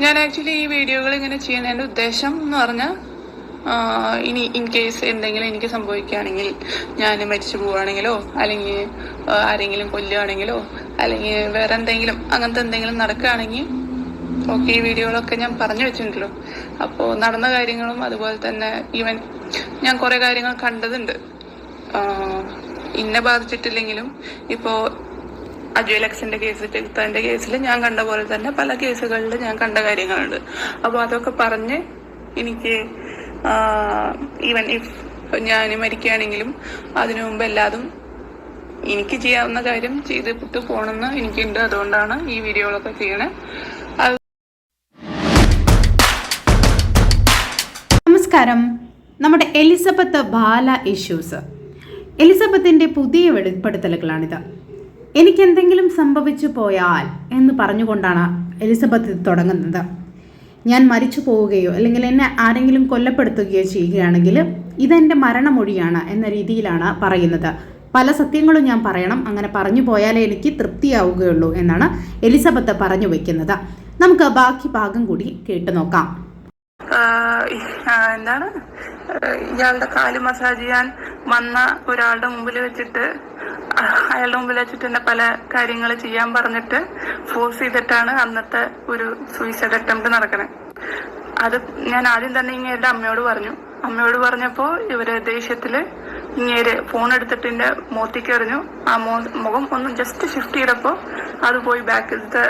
ഞാൻ ആക്ച്വലി ഈ വീഡിയോകൾ ഇങ്ങനെ ചെയ്യുന്നതിൻ്റെ ഉദ്ദേശം എന്ന് പറഞ്ഞാൽ ഇനി ഇൻ കേസ് എന്തെങ്കിലും എനിക്ക് സംഭവിക്കുകയാണെങ്കിൽ, ഞാൻ മരിച്ചു പോവുകയാണെങ്കിലോ അല്ലെങ്കിൽ ആരെങ്കിലും കൊല്ലുകയാണെങ്കിലോ അല്ലെങ്കിൽ വേറെ എന്തെങ്കിലും അങ്ങനത്തെ എന്തെങ്കിലും നടക്കുകയാണെങ്കിൽ ഓക്കെ, ഈ വീഡിയോകളൊക്കെ ഞാൻ പറഞ്ഞു വെച്ചിട്ടുണ്ടല്ലോ. അപ്പോൾ നടന്ന കാര്യങ്ങളും അതുപോലെ തന്നെ ഈവൻ ഞാൻ കുറേ കാര്യങ്ങൾ കണ്ടതുണ്ട്. ഇന്നെ ബാധിച്ചിട്ടില്ലെങ്കിലും ഇപ്പോൾ അജയ് ലക്സിന്റെ കേസ്, ചെലുത്താന്റെ കേസിൽ ഞാൻ കണ്ട പോലെ തന്നെ പല കേസുകളിൽ ഞാൻ കണ്ട കാര്യങ്ങളുണ്ട്. അപ്പോൾ അതൊക്കെ പറഞ്ഞ് എനിക്ക് ഈവൻ ഇഫ് ഞാൻ മരിക്കുകയാണെങ്കിലും അതിനു മുമ്പ് എല്ലാതും എനിക്ക് ചെയ്യാവുന്ന കാര്യം ചെയ്തിട്ട് പോകണമെന്ന് എനിക്കുണ്ട്. അതുകൊണ്ടാണ് ഈ വീഡിയോകളൊക്കെ ചെയ്യണേ. നമസ്കാരം. നമ്മുടെ എലിസബത്ത് ബാല ഇഷ്യൂസ്, എലിസബത്തിൻ്റെ പുതിയ വെളിപ്പെടുത്തലുകളാണിത്. എനിക്കെന്തെങ്കിലും സംഭവിച്ചു പോയാൽ എന്ന് പറഞ്ഞുകൊണ്ടാണ് എലിസബത്ത് തുടങ്ങുന്നത്. ഞാൻ മരിച്ചു പോവുകയോ അല്ലെങ്കിൽ എന്നെ ആരെങ്കിലും കൊല്ലപ്പെടുത്തുകയോ ചെയ്യുകയാണെങ്കിൽ ഇതെൻ്റെ മരണമൊഴിയാണ് എന്ന രീതിയിലാണ് പറയുന്നത്. പല സത്യങ്ങളും ഞാൻ പറയണം, അങ്ങനെ പറഞ്ഞു പോയാലേ എനിക്ക് തൃപ്തിയാവുകയുള്ളൂ എന്നാണ് എലിസബത്ത് പറഞ്ഞു വയ്ക്കുന്നത്. നമുക്ക് ബാക്കി ഭാഗം കൂടി കേട്ടു നോക്കാം. എന്താണ് ഇയാളുടെ കാല് മസാജ് ചെയ്യാൻ വന്ന ഒരാളുടെ മുമ്പിൽ വെച്ചിട്ട് അയാളുടെ മുമ്പിൽ വെച്ചിട്ട് തന്നെ പല കാര്യങ്ങൾ ചെയ്യാൻ പറഞ്ഞിട്ട് ഫോഴ്സ് ചെയ്തിട്ടാണ് അന്നത്തെ ഒരു സൂയിസൈഡ് അറ്റംപ്റ്റ് നടക്കണേ. അത് ഞാൻ ആദ്യം തന്നെ ഇങ്ങേരുടെ അമ്മയോട് പറഞ്ഞു. അമ്മയോട് പറഞ്ഞപ്പോൾ ഇവര് ദേഷ്യത്തില് ഇങ്ങേര് ഫോൺ എടുത്തിട്ട് എന്റെ മോത്തിക്ക് എറിഞ്ഞു. ആ മുഖം ഒന്ന് ജസ്റ്റ് ഷിഫ്റ്റ് ചെയ്തപ്പോൾ അത് പോയി ബാക്കിലത്തെ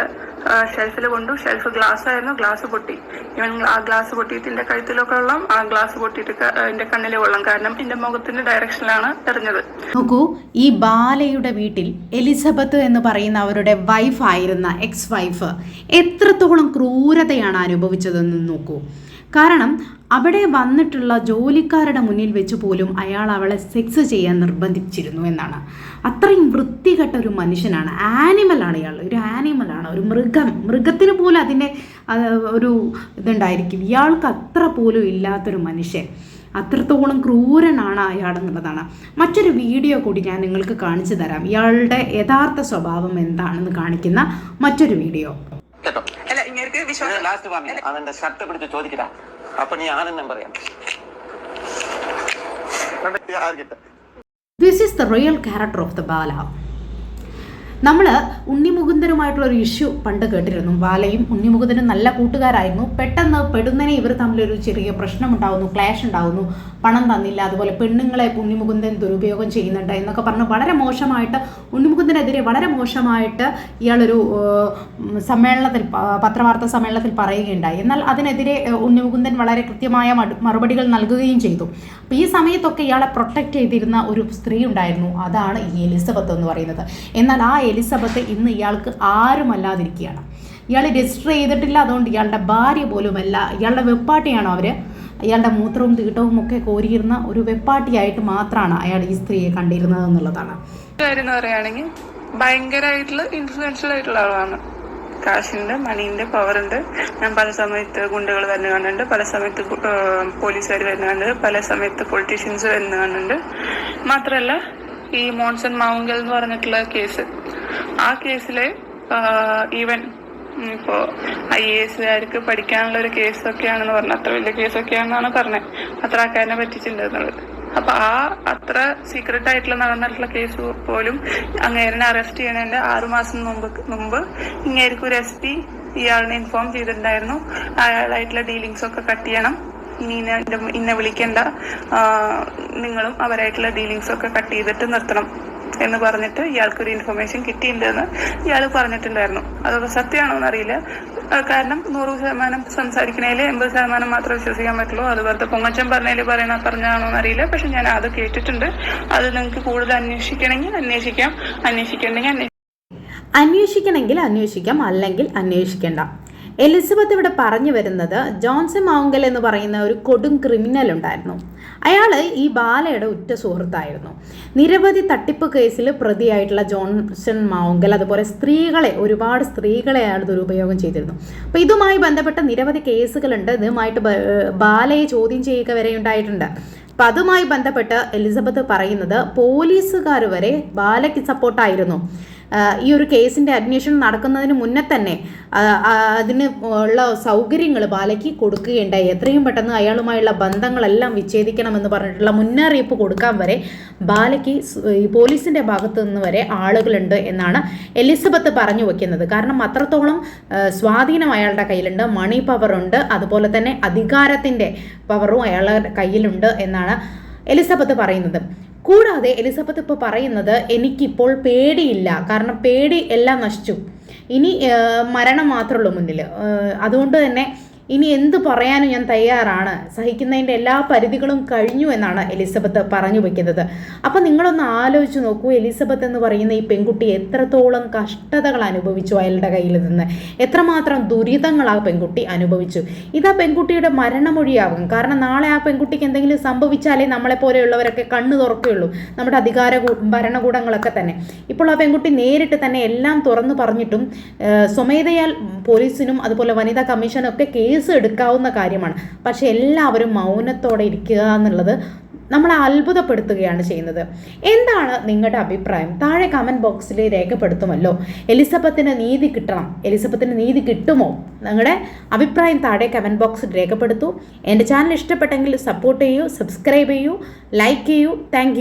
ഷെൽഫിൽ കൊണ്ടു. ഷെൽഫ് ഗ്ലാസ് ആയിരുന്നു, ഗ്ലാസ് പൊട്ടി. ഇവൻ ആ ഗ്ലാസ് പൊട്ടിയിട്ട് എന്റെ കഴുത്തിലൊക്കെ വെള്ളം, ആ ഗ്ലാസ് പൊട്ടിയിട്ട് എന്റെ കണ്ണിലെ വെള്ളം, കാരണം എന്റെ മുഖത്തിന്റെ ഡയറക്ഷനിലാണ് എറിഞ്ഞത്. നോക്കൂ, ഈ ബാലയുടെ വീട്ടിൽ എലിസബത്ത് എന്ന് പറയുന്ന അവരുടെ വൈഫായിരുന്ന എക്സ് വൈഫ് എത്രത്തോളം ക്രൂരതയാണ് അനുഭവിച്ചതെന്ന് നോക്കൂ. കാരണം അവിടെ വന്നിട്ടുള്ള ജോലിക്കാരുടെ മുന്നിൽ വെച്ച് പോലും അയാൾ അവളെ സെക്സ് ചെയ്യാൻ നിർബന്ധിച്ചിരുന്നു എന്നാണ്. അത്രയും വൃത്തികെട്ട ഒരു മനുഷ്യനാണ്. ആനിമലാണ് ഇയാൾ, ഒരു ആനിമലാണ്, ഒരു മൃഗത്തിന് പോലും അതിൻ്റെ ഒരു ഇതുണ്ടായിരിക്കും. ഇയാൾക്ക് അത്ര പോലും ഇല്ലാത്തൊരു മനുഷ്യൻ, അത്രത്തോളം ക്രൂരനാണ് അയാളെന്നുള്ളതാണ്. മറ്റൊരു വീഡിയോ കൂടി ഞാൻ നിങ്ങൾക്ക് കാണിച്ചു തരാം, ഇയാളുടെ യഥാർത്ഥ സ്വഭാവം എന്താണെന്ന് കാണിക്കുന്ന മറ്റൊരു വീഡിയോ. അവന്റെ ഷർട്ട് പിടിച്ച് ചോദിക്കടാ, അപ്പൊ നീ ആണെന്നും പറയാം. This is the real character of the Bala. നമ്മൾ ഉണ്ണിമുകുന്ദനുമായിട്ടുള്ളൊരു ഇഷ്യൂ പണ്ട് കേട്ടിരുന്നു. ബാലയും ഉണ്ണിമുകുന്ദനും നല്ല കൂട്ടുകാരായിരുന്നു. പെട്ടെന്ന് പെടുന്നതിനെ ഇവർ തമ്മിലൊരു ചെറിയ പ്രശ്നമുണ്ടാവുന്നു, ക്ലാഷ് ഉണ്ടാവുന്നു. പണം തന്നില്ല, അതുപോലെ പെണ്ണുങ്ങളെ ഉണ്ണിമുകുന്ദൻ ദുരുപയോഗം ചെയ്യുന്നുണ്ട് എന്നൊക്കെ പറഞ്ഞ് വളരെ മോശമായിട്ട് ഉണ്ണിമുകുന്ദനെതിരെ വളരെ മോശമായിട്ട് ഇയാളൊരു സമ്മേളനത്തിൽ, പത്രവാർത്താ സമ്മേളനത്തിൽ പറയുകയുണ്ടായി. എന്നാൽ അതിനെതിരെ ഉണ്ണിമുകുന്ദൻ വളരെ കൃത്യമായ മറുപടികൾ നൽകുകയും ചെയ്തു. അപ്പോൾ ഈ സമയത്തൊക്കെ ഇയാളെ പ്രൊട്ടക്റ്റ് ചെയ്തിരുന്ന ഒരു സ്ത്രീ ഉണ്ടായിരുന്നു, അതാണ് ഈ എലിസബത്ത് എന്ന് പറയുന്നത്. എന്നാൽ ആ എലിസബത്ത് ഇന്ന് ഇയാൾക്ക് ആരുമല്ലാതിരിക്കുകയാണ്. ഇയാൾ രജിസ്റ്റർ ചെയ്തിട്ടില്ല, അതുകൊണ്ട് ഇയാളുടെ ഭാര്യ പോലുമല്ല, ഇയാളുടെ വെപ്പാട്ടിയാണോ അവർ. ഇയാളുടെ മൂത്രവും തീട്ടവും ഒക്കെ കോരിയിരുന്ന ഒരു വെപ്പാട്ടിയായിട്ട് മാത്രമാണ് അയാൾ ഈ സ്ത്രീയെ കണ്ടിരുന്നത് എന്നുള്ളതാണ്. കാര്യം എന്ന് പറയുകയാണെങ്കിൽ ഭയങ്കരമായിട്ടുള്ള ഇൻഫ്ലുവൻഷ്യൽ ആയിട്ടുള്ള ആളാണ്. കാശുണ്ട്, മണീൻ്റെ പവറുണ്ട്. ഞാൻ പല സമയത്ത് ഗുണ്ടകൾ വരുന്ന കാണുന്നുണ്ട്, പല സമയത്ത് പോലീസുകാർ വരുന്ന കാണുന്നുണ്ട്, പല സമയത്ത് പൊളിറ്റീഷ്യൻസ് വരുന്ന കാണുന്നുണ്ട്. മാത്രമല്ല ഈ മോൺസൺ മാവുങ്കൽ എന്ന് പറഞ്ഞിട്ടുള്ള കേസ്, ആ കേസില് ഈവൻ ഇപ്പോൾ IAS പഠിക്കാനുള്ള ഒരു കേസൊക്കെയാണെന്ന് പറഞ്ഞു. അത്ര വലിയ കേസൊക്കെയാണെന്നാണ് പറഞ്ഞത്. അത്ര ആൾക്കാരനെ പറ്റിച്ചിട്ടുണ്ട് എന്നുള്ളത്. അപ്പൊ ആ അത്ര സീക്രട്ട് ആയിട്ടുള്ള നടന്നിട്ടുള്ള കേസ് പോലും അങ്ങേരനെ അറസ്റ്റ് ചെയ്യണതിന്റെ 6 മാസം മുമ്പ് ഇങ്ങേർക്ക് ഒരു SP ഇയാളിനെ ഇൻഫോം ചെയ്തിട്ടുണ്ടായിരുന്നു. അയാളായിട്ടുള്ള ഡീലിങ്സ് ഒക്കെ കട്ട് ചെയ്യണം, ഇന്നെ വിളിക്കണ്ട, നിങ്ങളും അവരായിട്ടുള്ള ഡീലിങ്സ് ഒക്കെ കട്ട് ചെയ്തിട്ട് നിർത്തണം എന്ന് പറഞ്ഞിട്ട് ഇയാൾക്കൊരു ഇൻഫർമേഷൻ കിട്ടിയിട്ടുണ്ടെന്ന് ഇയാൾ പറഞ്ഞിട്ടുണ്ടായിരുന്നു. അതൊക്കെ സത്യമാണോ എന്നറിയില്ല. കാരണം 100% സംസാരിക്കണേല് 80% മാത്രമേ വിശ്വസിക്കാൻ പറ്റുള്ളൂ. അത് വെറുതെ പൊങ്ങച്ചൻ പറഞ്ഞാണോ എന്നറിയില്ല. പക്ഷെ ഞാൻ അത് കേട്ടിട്ടുണ്ട്. അത് നിങ്ങൾക്ക് കൂടുതൽ അന്വേഷിക്കണമെങ്കിൽ അന്വേഷിക്കാം, അല്ലെങ്കിൽ അന്വേഷിക്കേണ്ട. എലിസബത്ത് ഇവിടെ പറഞ്ഞു വരുന്നത് ജോൺസൺ മാവുങ്കൽ എന്ന് പറയുന്ന ഒരു കൊടും ക്രിമിനൽ ഉണ്ടായിരുന്നു. അയാൾ ഈ ബാലയുടെ ഉറ്റ സുഹൃത്തായിരുന്നു. നിരവധി തട്ടിപ്പ് കേസിൽ പ്രതിയായിട്ടുള്ള ജോൺസൺ മാവുങ്കൽ അതുപോലെ ഒരുപാട് സ്ത്രീകളെ അയാൾ ദുരുപയോഗം ചെയ്തിരുന്നു. അപ്പോൾ ഇതുമായി ബന്ധപ്പെട്ട നിരവധി കേസുകളുണ്ട്. ഇതുമായിട്ട് ബാലയെ ചോദ്യം ചെയ്യുക വരെ ഉണ്ടായിട്ടുണ്ട്. അപ്പം അതുമായി ബന്ധപ്പെട്ട് എലിസബത്ത് പറയുന്നത് പോലീസുകാർ വരെ ബാലയ്ക്ക് സപ്പോർട്ടായിരുന്നു. ഈ ഒരു കേസിൻ്റെ അന്വേഷണം നടക്കുന്നതിന് മുന്നേ തന്നെ അതിന് ഉള്ള സൗകര്യങ്ങൾ ബാലയ്ക്ക് കൊടുക്കുകയുണ്ടായി. എത്രയും പെട്ടെന്ന് അയാളുമായുള്ള ബന്ധങ്ങളെല്ലാം വിച്ഛേദിക്കണമെന്ന് പറഞ്ഞിട്ടുള്ള മുന്നറിയിപ്പ് കൊടുക്കാൻ വരെ ബാലയ്ക്ക് പോലീസിൻ്റെ ഭാഗത്തു നിന്ന് വരെ ആളുകളുണ്ട് എന്നാണ് എലിസബത്ത് പറഞ്ഞു വയ്ക്കുന്നത്. കാരണം അത്രത്തോളം സ്വാധീനം അയാളുടെ കയ്യിലുണ്ട്, മണി പവറുണ്ട്, അതുപോലെ തന്നെ അധികാരത്തിൻ്റെ പവറും അയാളുടെ കയ്യിലുണ്ട് എന്നാണ് എലിസബത്ത് പറയുന്നത്. കൂടാതെ എലിസബത്ത് ഇപ്പോൾ പറയുന്നത് എനിക്കിപ്പോൾ പേടിയില്ല, കാരണം പേടി എല്ലാം നശിച്ചു, ഇനി മരണം മാത്രമേ ഉള്ളൂ മുന്നിൽ. അതുകൊണ്ട് തന്നെ ഇനി എന്ത് പറയാനും ഞാൻ തയ്യാറാണ്, സഹിക്കുന്നതിൻ്റെ എല്ലാ പരിധികളും കഴിഞ്ഞു എന്നാണ് എലിസബത്ത് പറഞ്ഞു വയ്ക്കുന്നത്. അപ്പം നിങ്ങളൊന്ന് ആലോചിച്ച് നോക്കൂ, എലിസബത്ത് എന്ന് പറയുന്ന ഈ പെൺകുട്ടി എത്രത്തോളം കഷ്ടതകൾ അനുഭവിച്ചു അയാളുടെ കയ്യിൽ നിന്ന്, എത്രമാത്രം ദുരിതങ്ങൾ ആ പെൺകുട്ടി അനുഭവിച്ചു. ഇതാ പെൺകുട്ടിയുടെ മരണമൊഴിയാകും. കാരണം നാളെ ആ പെൺകുട്ടിക്ക് എന്തെങ്കിലും സംഭവിച്ചാലേ നമ്മളെപ്പോലെയുള്ളവരൊക്കെ കണ്ണു തുറക്കുകയുള്ളൂ, നമ്മുടെ ഭരണകൂടങ്ങളൊക്കെ തന്നെ. ഇപ്പോൾ ആ പെൺകുട്ടി നേരിട്ട് തന്നെ എല്ലാം തുറന്നു പറഞ്ഞിട്ടും സ്വമേധയാൽ പോലീസിനും അതുപോലെ വനിതാ കമ്മീഷനും ഒക്കെ കേസ് എടുക്കാവുന്ന കാര്യമാണ്. പക്ഷെ എല്ലാവരും മൗനത്തോടെ ഇരിക്കുക എന്നുള്ളത് നമ്മളെ അത്ഭുതപ്പെടുത്തുകയാണ് ചെയ്യുന്നത്. എന്താണ് നിങ്ങളുടെ അഭിപ്രായം? താഴെ കമൻറ്റ് ബോക്സിൽ രേഖപ്പെടുത്തുമല്ലോ. എലിസബത്തിന് നീതി കിട്ടണം, എലിസബത്തിന് നീതി കിട്ടുമോ? നിങ്ങളുടെ അഭിപ്രായം താഴെ കമൻറ്റ് ബോക്സിൽ രേഖപ്പെടുത്തൂ. എൻ്റെ ചാനൽ ഇഷ്ടപ്പെട്ടെങ്കിൽ സപ്പോർട്ട് ചെയ്യൂ, സബ്സ്ക്രൈബ് ചെയ്യൂ, ലൈക്ക് ചെയ്യൂ. താങ്ക്